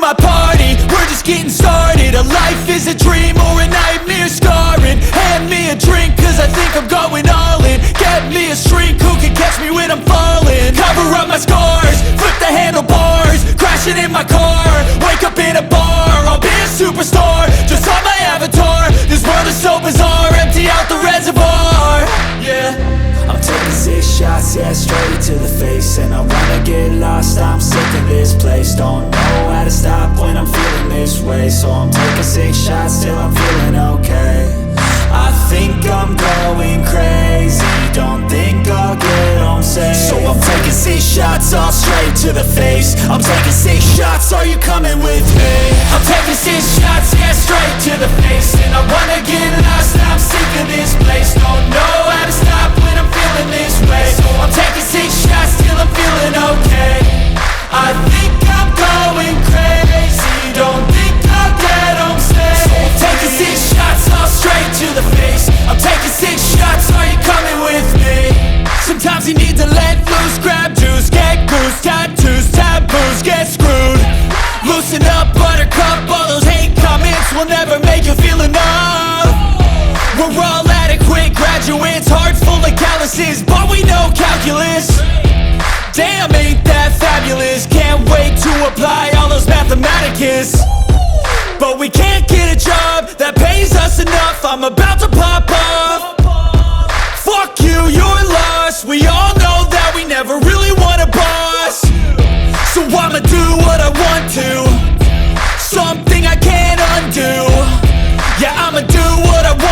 my party, we're just getting started. A life is a dream or a nightmare scarring. Hand me a drink cause I think I'm going all in. Get me a shrink who can catch me when I'm falling. Cover up my scars, flip the handlebars, crashing in my car, wake up in a bar. I'll be a superstar, just on my avatar. This world is so bizarre, empty out the reservoir. Yeah, I'm taking 6 shots, yeah, straight to the face. And I wanna get lost, I'm sick of this place. Don't know how to stop when I'm feeling this way. So I'm taking 6 shots till I'm feeling okay. I think I'm going crazy, don't think I'll get home safe. So I'm taking 6 shots, all straight to the face. I'm taking 6 shots, are you coming with me? I'm taking 6 shots, yeah, straight to the face. And I wanna get lost, I'm sick of this place. Don't know how to stop when I'm feeling this way. So I'm taking 6 shots till I'm feeling okay. I think I'm going crazy, don't think I'll get home safe. So I'm taking 6 shots, all straight to the face. I'm taking 6 shots, are you coming with me? Sometimes you need to let loose, grab juice, get goose, tattoos, taboos, get screwed. Loosen up, buttercup, all those hate comments will never make you feel enough. We're all adequate graduates, heart full of calluses, but we know calculus. Damn, ain't that fabulous? Can't wait to apply all those mathematicus. But we can't get a job that pays us enough. I'm about to pop off. Fuck you, you're lost. We all know that we never really want a boss. So I'ma do what I want to.